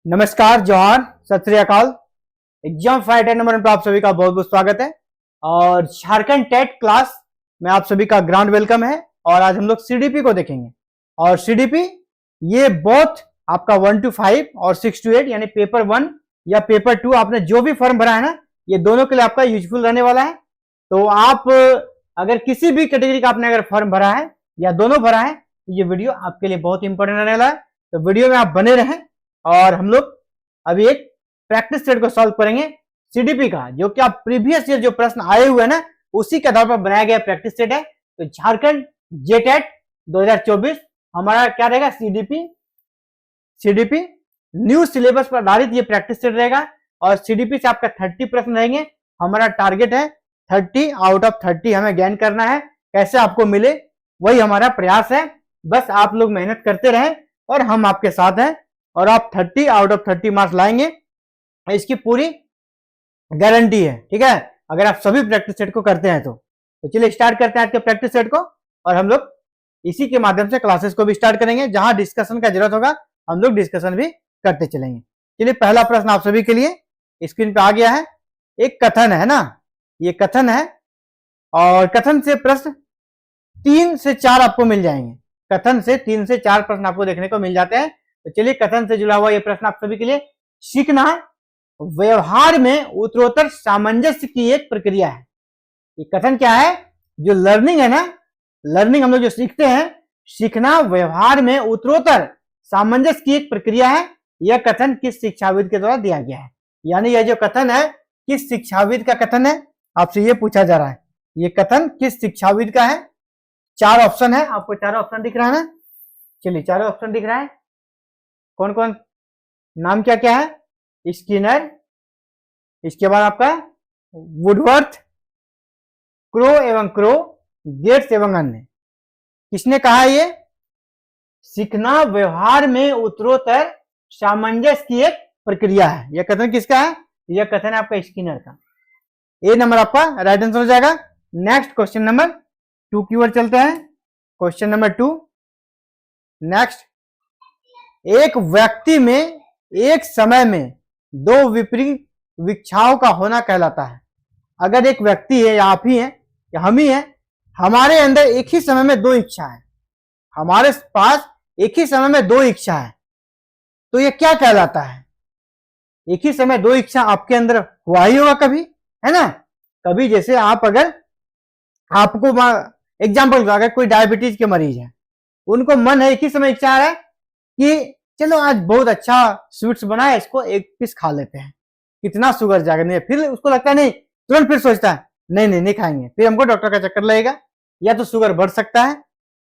नमस्कार, जोहार, सत श्री अकाल। एग्जाम फाइटर नंबर 1 पर आप सभी का बहुत बहुत स्वागत है। और झारखंड टेट क्लास में आप सभी का ग्रांड वेलकम है। और आज हम लोग सीडीपी को देखेंगे। और सीडीपी ये बोथ आपका 1 to 5 और 6 to 8 यानी पेपर 1 या पेपर 2 आपने जो भी फॉर्म भरा है ना, ये दोनों के लिए आपका यूजफुल रहने वाला है। तो आप अगर किसी भी कैटेगरी का आपने अगर फॉर्म भरा है या दोनों भरा है तो ये वीडियो आपके लिए बहुत इंपॉर्टेंट रहने वाला है। तो वीडियो में आप बने रहें और हम लोग अभी एक प्रैक्टिस सेट को सॉल्व करेंगे सीडीपी का, जो कि आप प्रीवियस ईयर जो प्रश्न आए हुए हैं ना उसी के आधार पर बनाया गया प्रैक्टिस सेट है। तो झारखंड जेटेट 2024 हमारा क्या रहेगा, सीडीपी न्यू सिलेबस पर आधारित ये प्रैक्टिस सेट रहेगा। और सीडीपी से आपका 30 प्रश्न रहेंगे। हमारा टारगेट है 30 आउट ऑफ 30 हमें गेन करना है। कैसे आपको मिले वही हमारा प्रयास है। बस आप लोग मेहनत करते रहें और हम आपके साथ हैं और आप 30 आउट ऑफ 30 मार्क्स लाएंगे, इसकी पूरी गारंटी है। ठीक है, अगर आप सभी प्रैक्टिस सेट को करते हैं तो चलिए स्टार्ट करते हैं आज के प्रैक्टिस सेट को। और हम लोग इसी के माध्यम से क्लासेस को भी स्टार्ट करेंगे। जहां डिस्कशन का जरूरत होगा हम लोग डिस्कशन भी करते चलेंगे। चलिए, पहला प्रश्न आप सभी के लिए स्क्रीन पे आ गया है। एक कथन है ना, ये कथन है और कथन से प्रश्न 3 से 4 आपको मिल जाएंगे। कथन से 3 से 4 प्रश्न आपको देखने को मिल जाते हैं। तो चलिए, कथन से जुड़ा हुआ ये प्रश्न आप सभी के लिए। सीखना व्यवहार में उत्तरोत्तर सामंजस्य की एक प्रक्रिया है। ये कथन क्या है, जो लर्निंग है ना, लर्निंग हम लोग जो सीखते हैं, सीखना व्यवहार में उत्तरोत्तर सामंजस्य की एक प्रक्रिया है। यह कथन किस शिक्षाविद के द्वारा दिया गया है? यानी यह जो कथन है किस शिक्षाविद का कथन है, आपसे ये पूछा जा रहा है। ये कथन किस शिक्षाविद का है? 4 ऑप्शन है, आपको 4 ऑप्शन दिख रहा है ना। चलिए, 4 ऑप्शन दिख रहा है। कौन कौन, नाम क्या क्या है? स्किनर, इसके बाद आपका वुडवर्थ, क्रो एवं क्रो, गेट्स एवं अन्य। किसने कहा ये? सीखना व्यवहार में उत्तरोत्तर सामंजस्य की एक प्रक्रिया है। यह कथन किसका है? यह कथन है आपका स्किनर का। ए नंबर आपका राइट आंसर हो जाएगा। नेक्स्ट क्वेश्चन नंबर 2 की ओर चलते हैं। Question number 2 next. एक व्यक्ति में एक समय में 2 विपरीत इच्छाओं का होना कहलाता है। अगर एक व्यक्ति है या आप ही हैं या हम ही हैं, हमारे अंदर एक ही समय में 2 इच्छा है, हमारे पास एक ही समय में 2 इच्छा है, तो यह क्या कहलाता है? एक ही समय 2 इच्छा आपके अंदर हुआ ही होगा कभी, है ना। कभी जैसे आप अगर आपको एग्जाम्पल, अगर कोई डायबिटीज के मरीज है, उनको मन है, एक ही समय इच्छा है कि चलो आज बहुत अच्छा स्वीट्स बना है, इसको एक पीस खा लेते हैं, कितना शुगर जाएगा। नहीं, फिर उसको लगता है नहीं, तुरंत फिर सोचता है नहीं खाएंगे, फिर हमको डॉक्टर का चक्कर लगेगा, या तो शुगर बढ़ सकता है,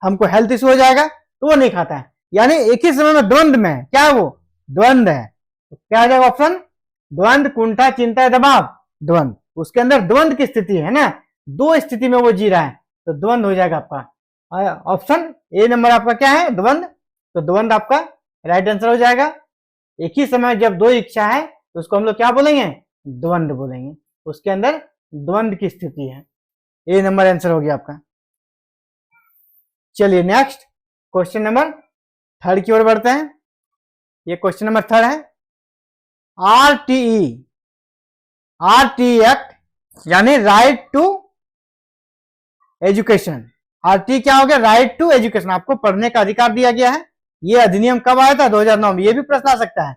हमको हेल्थ इशू हो जाएगा, तो वो नहीं खाता है। यानी एक ही समय में द्वंद में है। क्या है वो? द्वंद है। तो क्या आ जाएगा ऑप्शन? द्वंद, कुंठा, चिंता, दबाव, द्वंद। उसके अंदर द्वंद की स्थिति है ना, 2 स्थिति में वो जी रहा है, तो द्वंद हो जाएगा आपका। ऑप्शन ए नंबर आपका क्या है? द्वंद। तो द्वंद आपका राइट आंसर हो जाएगा। एक ही समय जब 2 इच्छा है तो उसको हम लोग क्या बोलेंगे? द्वंद बोलेंगे। उसके अंदर द्वंद की स्थिति है। ए नंबर आंसर हो गया आपका। चलिए नेक्स्ट क्वेश्चन नंबर 3 की ओर बढ़ते हैं। ये क्वेश्चन नंबर 3 है। आरटीई एक्ट यानी राइट टू एजुकेशन। आरटी क्या हो गया? राइट टू एजुकेशन, आपको पढ़ने का अधिकार दिया गया है। ये अधिनियम कब आया था? 2009 में। ये भी प्रश्न आ सकता है।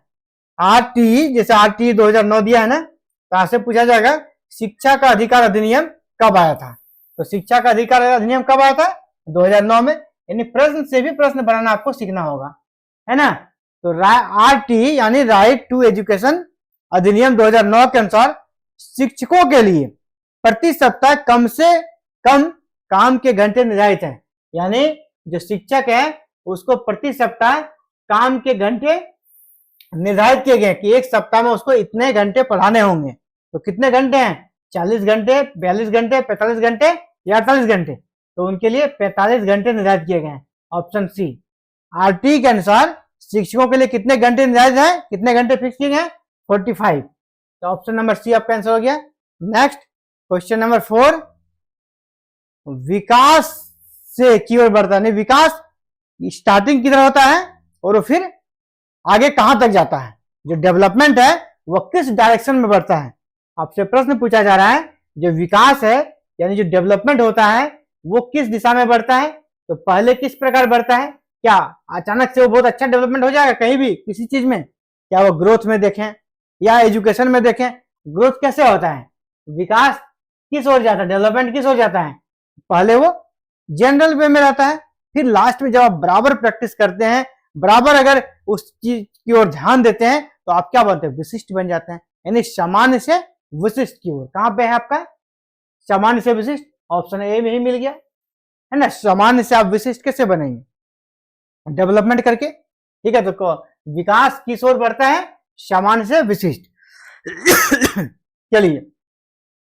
आरटीई, जैसे आरटीई 2009 दिया है ना, तो आपसे पूछा जाएगा शिक्षा का अधिकार अधिनियम कब आया था? तो शिक्षा का अधिकार अधिनियम कब आया था? 2009 में। यानी प्रश्न से भी प्रश्न बनाना आपको सीखना होगा, है ना। तो आरटीई यानी राइट टू एजुकेशन अधिनियम 2009 के अनुसार शिक्षकों के लिए प्रति सप्ताह कम से कम काम के घंटे निर्धारित हैं। यानी जो शिक्षक है उसको प्रति सप्ताह काम के घंटे निर्धारित किए गए कि एक सप्ताह में उसको इतने घंटे पढ़ाने होंगे। तो कितने घंटे हैं? 40 घंटे, 42 घंटे, 45 घंटे या 48 घंटे। तो उनके लिए 45 घंटे निर्धारित किए गए हैं। Option C. आरटी के अनुसार शिक्षकों के लिए कितने घंटे निर्धारित है, कितने घंटे फिक्स किए गए? 45। तो ऑप्शन नंबर सी आपका आंसर हो गया। Next question number 4। विकास से की ओर बढ़ता है। विकास स्टार्टिंग किधर होता है और फिर आगे कहां तक जाता है? जो डेवलपमेंट है वो किस डायरेक्शन में बढ़ता है। आपसे प्रश्न पूछा जा रहा है जो विकास है यानी जो डेवलपमेंट होता है वो किस दिशा में बढ़ता है। तो पहले किस प्रकार बढ़ता है, क्या अचानक से वो बहुत अच्छा डेवलपमेंट हो जाएगा कहीं भी किसी चीज में, क्या वो ग्रोथ में देखें या एजुकेशन में देखें, ग्रोथ कैसे होता है, विकास किस ओर जाता है, डेवलपमेंट किस ओर जाता है, पहले वो जनरल वे में रहता है, फिर लास्ट में जब आप बराबर प्रैक्टिस करते हैं, बराबर अगर उस चीज की ओर ध्यान देते हैं तो आप क्या बनते हैं, विशिष्ट बन जाते हैं। यानी सामान्य से विशिष्ट की ओर। कहां पे है आपका सामान्य से विशिष्ट, ऑप्शन ए में ही मिल गया है ना। सामान्य से आप विशिष्ट कैसे बनेंगे, डेवलपमेंट करके, ठीक है। तो विकास किस ओर बढ़ता है, सामान्य से विशिष्ट। चलिए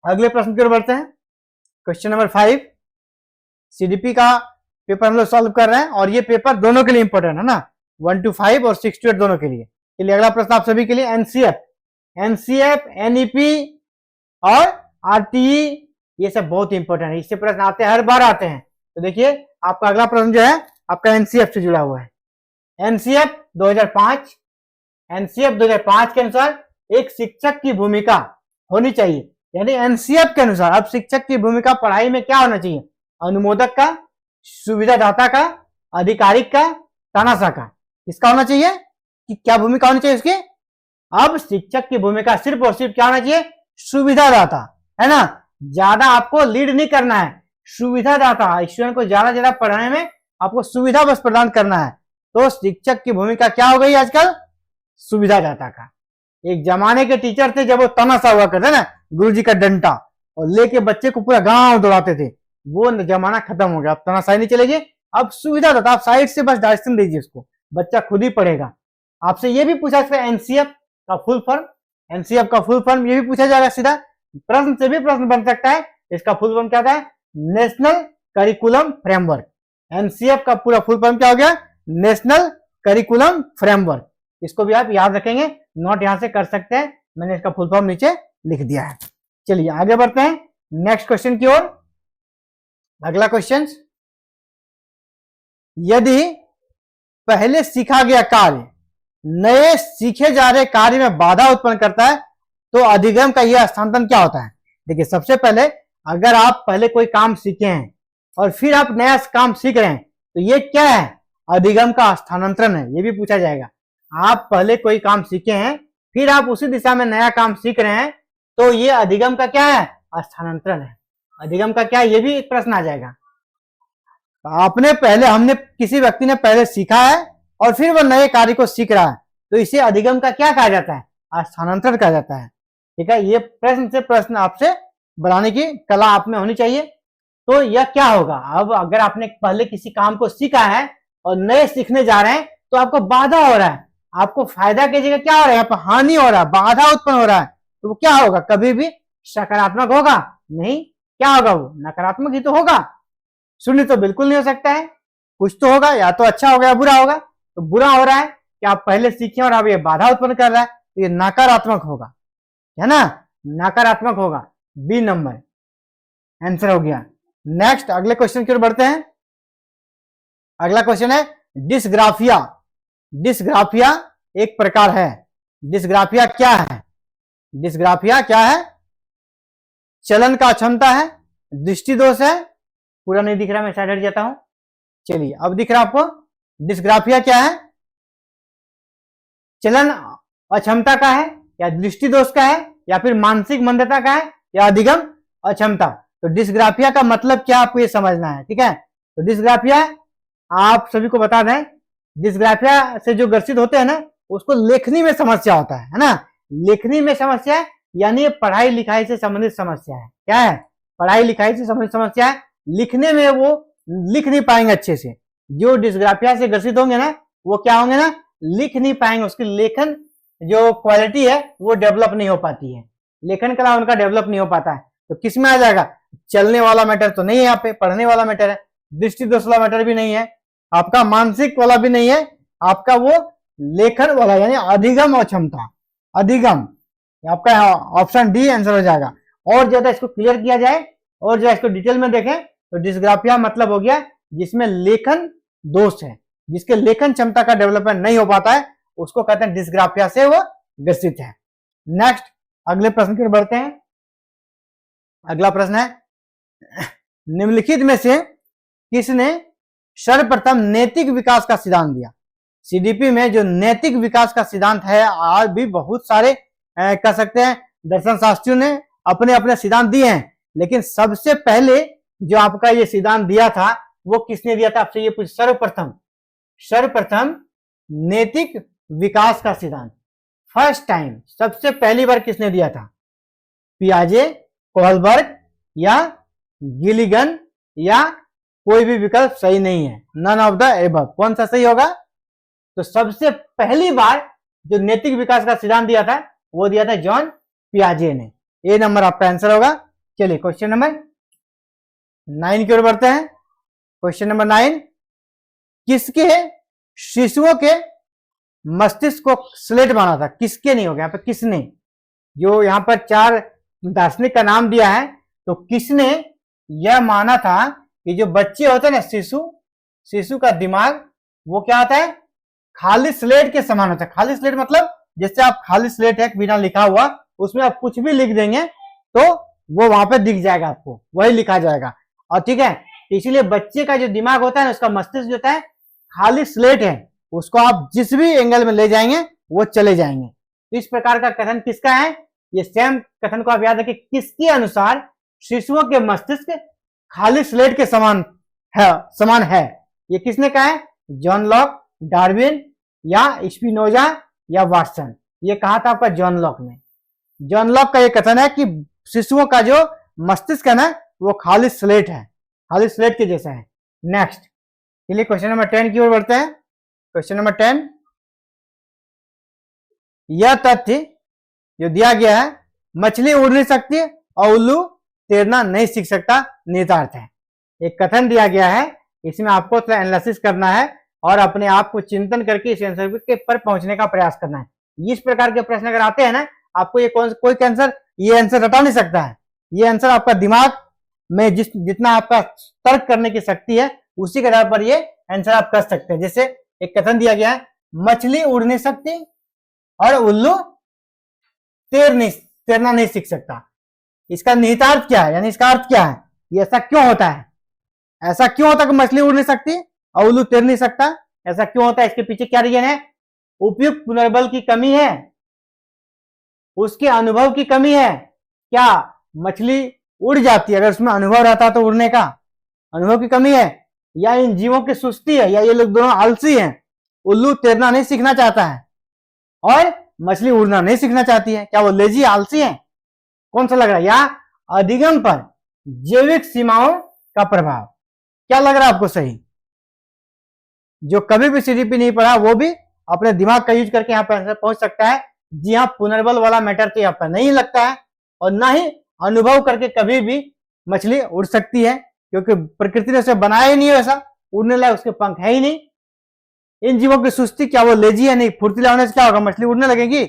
अगले प्रश्न की ओर बढ़ते हैं। क्वेश्चन नंबर 5, सीडीपी का पेपर हम लोग सॉल्व कर रहे हैं और ये पेपर दोनों के लिए इंपॉर्टेंट है ना, 1 to 5 और 6 to 8 दोनों के लिए। चलिए अगला प्रश्न आप सभी के लिए एनसीएफ, एनईपी और आरटीई, ये सब बहुत इंपॉर्टेंट है, इससे प्रश्न आते हैं, हर बार आते हैं। तो देखिए आपका अगला प्रश्न जो है आपका एनसीएफ से जुड़ा हुआ है। एनसीएफ 2005 के अनुसार एक शिक्षक की भूमिका होनी चाहिए, यानी एनसीएफ के अनुसार अब शिक्षक की भूमिका पढ़ाई में क्या होना चाहिए, अनुमोदक का, सुविधादाता का, आधिकारिक का, तानाशाह का, किसका होना चाहिए कि क्या भूमिका होनी चाहिए उसकी। अब शिक्षक की भूमिका सिर्फ और सिर्फ क्या होना चाहिए, सुविधादाता, है ना। ज्यादा आपको लीड नहीं करना है, सुविधादाता, स्टूडेंट को ज्यादा ज्यादा पढ़ाने में आपको सुविधा बस प्रदान करना है। तो शिक्षक की भूमिका क्या हो गई आजकल, सुविधादाता का। एक जमाने के टीचर थे जब वो तानाशाह हुआ करते ना, गुरुजी का डंडा और लेके बच्चे को पूरा गांव दौड़ाते थे, वो जमाना खत्म हो गया। अब तानाशाही नहीं चलेगी, अब सुविधादाता, आप साइड से बस डायरेक्शन दीजिए उसको, बच्चा खुद ही पढ़ेगा। आपसे ये भी पूछा सकता है एनसीएफ का फुल फॉर्म, एनसीएफ का फुल फॉर्म ये भी पूछा जाएगा सीधा, प्रश्न से भी प्रश्न बन सकता है। इसका फुल फॉर्म क्या था, नेशनल करिकुलम फ्रेमवर्क। एनसीएफ का पूरा फुल फॉर्म क्या हो गया, नेशनल करिकुलम फ्रेमवर्क। इसको भी आप याद रखेंगे, नोट यहां से कर सकते हैं, मैंने इसका फुल फॉर्म नीचे लिख दिया है। चलिए आगे बढ़ते हैं नेक्स्ट क्वेश्चन की ओर। अगला क्वेश्चन, यदि पहले सीखा गया कार्य नए सीखे जा रहे कार्य में बाधा उत्पन्न करता है तो अधिगम का यह स्थानांतरण क्या होता है। देखिए सबसे पहले अगर आप पहले कोई काम सीखे हैं और फिर आप नया काम सीख रहे हैं तो ये क्या है, अधिगम का स्थानांतरण है। ये भी पूछा जाएगा, आप पहले कोई काम सीखे हैं फिर आप उसी दिशा में नया काम सीख रहे हैं तो ये अधिगम का क्या है, स्थानांतरण है। अधिगम का क्या है, ये भी एक प्रश्न आ जाएगा। हमने किसी व्यक्ति ने पहले सीखा है और फिर वह नए कार्य को सीख रहा है तो इसे अधिगम का क्या कहा जाता है, स्थानांतरण कहा जाता है। ठीक है, ये प्रश्न से प्रश्न आपसे बनाने की कला आप में होनी चाहिए। तो यह क्या होगा, अब अगर आपने पहले किसी काम को सीखा है और नए सीखने जा रहे हैं तो आपको बाधा हो रहा है, आपको फायदा की जगह क्या हो रहा है, यहाँ पर हानि हो रहा है, बाधा उत्पन्न हो रहा है। तो वो क्या होगा, कभी भी सकारात्मक होगा नहीं, क्या होगा, वो नकारात्मक ही तो होगा। शून्य तो बिल्कुल नहीं हो सकता है, कुछ तो होगा, या तो अच्छा होगा या बुरा होगा। तो बुरा हो रहा है कि आप पहले सीखे और अब ये बाधा उत्पन्न कर रहा है तो ये नकारात्मक होगा, है ना, नकारात्मक होगा। बी नंबर आंसर हो गया। नेक्स्ट अगले क्वेश्चन की ओर बढ़ते हैं। अगला क्वेश्चन है डिस्ग्राफिया। डिस्ग्राफिया एक प्रकार है। डिस्ग्राफिया क्या है, डिस्ग्राफिया क्या है, चलन का अक्षमता है, दृष्टि दोष है। पूरा नहीं दिख रहा, मैं साइड हट जाता हूं। चलिए अब दिख रहा आपको, डिस्ग्राफिया क्या है, चलन अक्षमता का है या दृष्टि दोष का है या फिर मानसिक मंदता का है या अधिगम अक्षमता। तो डिस्ग्राफिया का मतलब क्या आपको ये समझना है, ठीक है। तो डिस्ग्राफिया आप सभी को बता दें, डिस्ग्राफिया से जो ग्रसित होते हैं ना उसको लेखनी में समस्या होता है ना। लेखनी में समस्या यानी पढ़ाई लिखाई से संबंधित समस्या है। क्या है, पढ़ाई लिखाई से संबंधित समस्या है, लिखने में वो लिख नहीं पाएंगे अच्छे से। जो डिस्ग्राफिया से ग्रसित होंगे ना वो क्या होंगे ना, लिख नहीं पाएंगे, उसकी लेखन जो क्वालिटी है वो डेवलप नहीं हो पाती है, लेखन कला उनका डेवलप नहीं हो पाता है। तो किस में आ जाएगा, चलने वाला मैटर तो नहीं है, यहाँ पे पढ़ने वाला मैटर है, दृष्टि दोष वाला मैटर भी नहीं है, आपका मानसिक वाला भी नहीं है, आपका वो लेखन वाला यानी अधिगम अक्षमता, अधिगम, आपका ऑप्शन डी आंसर हो जाएगा। और ज्यादा इसको क्लियर किया जाए और जो इसको डिटेल में देखें तो डिस्ग्राफिया मतलब हो गया जिसमें लेखन दोष है, जिसके लेखन क्षमता का डेवलपमेंट नहीं हो पाता है उसको कहते हैं डिस्ग्राफिया से वो ग्रसित है। नेक्स्ट अगले प्रश्न की ओर बढ़ते हैं। अगला प्रश्न है, निम्नलिखित में से किसने सर्वप्रथम नैतिक विकास का सिद्धांत दिया? सीडीपी में जो नैतिक विकास का सिद्धांत है, आज भी बहुत सारे कह सकते हैं दर्शन शास्त्रियों ने अपने अपने सिद्धांत दिए हैं, लेकिन सबसे पहले जो आपका ये सिद्धांत दिया था वो किसने दिया था? आपसे ये पूछ, सर्वप्रथम नैतिक विकास का सिद्धांत फर्स्ट टाइम सबसे पहली बार किसने दिया था? पियाजे, कोहलबर्ग या गिलिगन, या कोई भी विकल्प सही नहीं है, नन ऑफ द एबव। कौन सा सही होगा? तो सबसे पहली बार जो नैतिक विकास का सिद्धांत दिया था वो दिया था जॉन पियाजे ने। ए नंबर आपका आंसर होगा। चलिए क्वेश्चन नंबर 9 की ओर बढ़ते हैं। क्वेश्चन नंबर 9, किसके शिशुओं के मस्तिष्क को स्लेट माना था? किसके नहीं होगा, यहाँ पर किसने, जो यहाँ पर 4 दार्शनिक का नाम दिया है, तो किसने यह माना था कि जो बच्चे होते हैं ना, शिशु का दिमाग वो क्या होता है? खाली स्लेट के समान होता है। खाली स्लेट मतलब जैसे आप खाली स्लेट है बिना लिखा हुआ, उसमें आप कुछ भी लिख देंगे तो वो वहां पे दिख जाएगा, आपको वही लिखा जाएगा। और ठीक है, इसीलिए बच्चे का जो दिमाग होता है ना, उसका मस्तिष्क जो होता है खाली स्लेट है, उसको आप जिस भी एंगल में ले जाएंगे वो चले जाएंगे। तो इस प्रकार का कथन किसका है? ये सेम कथन को आप याद रखिए, किसके अनुसार शिशुओं के मस्तिष्क खाली स्लेट के समान है। ये किसने कहा है? जॉन लॉक, डार्विन या स्पिनोजा या वाटसन। ये कहा था आपका जॉन लॉक ने। जॉन लॉक का ये कथन है कि शिशुओं का जो मस्तिष्क है ना, वो खाली स्लेट है, खाली स्लेट के जैसा है। नेक्स्ट चलिए क्वेश्चन नंबर 10 की ओर बढ़ते हैं। क्वेश्चन नंबर 10, यह तथ्य जो दिया गया है, मछली उड़ नहीं सकती और उल्लू तैरना नहीं सीख सकता, निहितार्थ है। एक कथन दिया गया है, इसमें आपको थोड़ा एनालिसिस करना है और अपने आप को चिंतन करके इस आंसर के पर पहुंचने का प्रयास करना है। इस प्रकार के प्रश्न अगर आते हैं ना, आपको ये कोई आंसर ये आंसर हटा नहीं सकता है। ये आंसर आपका दिमाग में जितना आपका तर्क करने की शक्ति है, उसी के आधार पर ये आंसर आप कर सकते हैं। जैसे एक कथन दिया गया है, मछली उड़ नहीं सकती और उल्लू तैरना नहीं सीख सकता। इसका निहितार्थ क्या है, यानी इसका अर्थ क्या है? ये ऐसा क्यों होता है? ऐसा क्यों होता है कि मछली उड़ नहीं सकती और उल्लू तैर नहीं सकता? ऐसा क्यों होता है? इसके पीछे क्या रीजन है? उपयुक्त पुनर्बल की कमी है, उसके अनुभव की कमी है। क्या मछली उड़ जाती है अगर उसमें अनुभव रहता तो उड़ने का? अनुभव की कमी है, या इन जीवों की सुस्ती है, या ये लोग दोनों आलसी हैं? उल्लू तैरना नहीं सीखना चाहता है और मछली उड़ना नहीं सीखना चाहती है। क्या वो लेजी आलसी है? कौन सा लग रहा है? या अधिगम पर जैविक सीमाओं का प्रभाव? क्या लग रहा है आपको सही? जो कभी भी सीडीपी नहीं पढ़ा वो भी अपने दिमाग का यूज करके यहाँ पर पहुंच सकता है। जी हाँ, पुनर्बल वाला मैटर तो यहाँ पर नहीं लगता है, और ना ही अनुभव करके कभी भी मछली उड़ सकती है, क्योंकि प्रकृति ने उसे बनाया ही नहीं है वैसा, उड़ने लायक उसके पंख है ही नहीं। इन जीवों की सुस्ती, क्या वो लेजी है? नहीं। फुर्तीला होने से क्या होगा? मछली उड़ने लगेगी?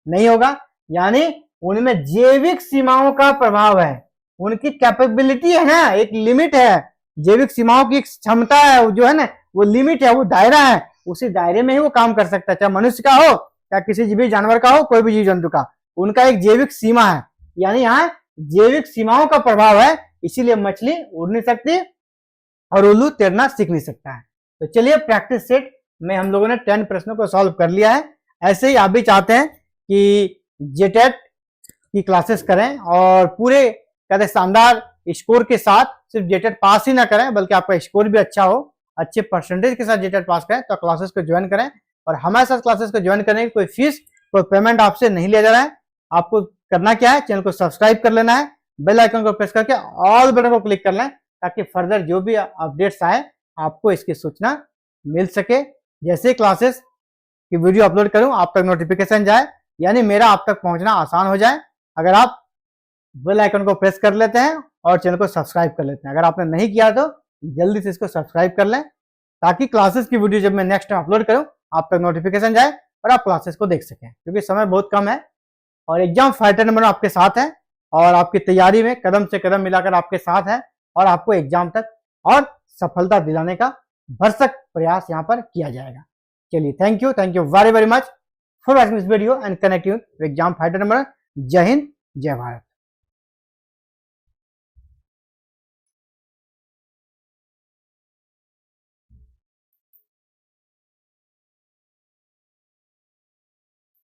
नहीं होगा। यानी उनमें जैविक सीमाओं का प्रभाव है, उनकी कैपेबिलिटी है ना, एक लिमिट है, जैविक सीमाओं की एक क्षमता है, जो है ना वो लिमिट है, वो दायरा है, उसी दायरे में ही वो काम कर सकता है। चाहे मनुष्य का हो, चाहे किसी भी जानवर का हो, कोई भी जीव जंतु का, उनका एक जैविक सीमा है। यानी यहाँ जैविक सीमाओं का प्रभाव है, इसीलिए मछली उड़ नहीं सकती और उल्लू तैरना सीख नहीं सकता है। तो चलिए प्रैक्टिस सेट में हम लोगों ने 10 प्रश्नों को सॉल्व कर लिया है। ऐसे ही आप भी चाहते हैं कि जेटेट की क्लासेस करें और पूरे कहते शानदार स्कोर के साथ, सिर्फ जेटेट पास ही ना करें बल्कि आपका स्कोर भी अच्छा हो, अच्छे परसेंटेज के साथ जेटेट पास करें, तो क्लासेस को ज्वाइन करें। और हमारे साथ क्लासेस को ज्वाइन करने की कोई फीस, कोई पेमेंट आपसे नहीं लिया जा रहा है। आपको करना क्या है? चैनल को सब्सक्राइब कर लेना है, बेल आइकन को प्रेस करके ऑल बटन को क्लिक कर लें, ताकि फर्दर जो भी अपडेट्स आए आपको इसकी सूचना मिल सके। जैसे क्लासेस की वीडियो अपलोड करूं आप तक नोटिफिकेशन जाए, यानी मेरा आप तक पहुंचना आसान हो जाए, अगर आप बेल आइकन को प्रेस कर लेते हैं और चैनल को सब्सक्राइब कर लेते हैं। अगर आपने नहीं किया तो जल्दी से इसको सब्सक्राइब कर लें, ताकि क्लासेस की वीडियो जब मैं नेक्स्ट टाइम अपलोड करूं आप तक नोटिफिकेशन जाए और आप क्लासेस को देख सकें, क्योंकि समय बहुत कम है और एग्जाम फाइटर नंबर आपके साथ है और आपकी तैयारी में कदम से कदम मिलाकर आपके साथ है, और आपको एग्जाम तक और सफलता दिलाने का भरसक प्रयास यहाँ पर किया जाएगा। चलिए, thank you very very much for watching this video and connect you with exam fighter number. जय हिंद, जय भारत।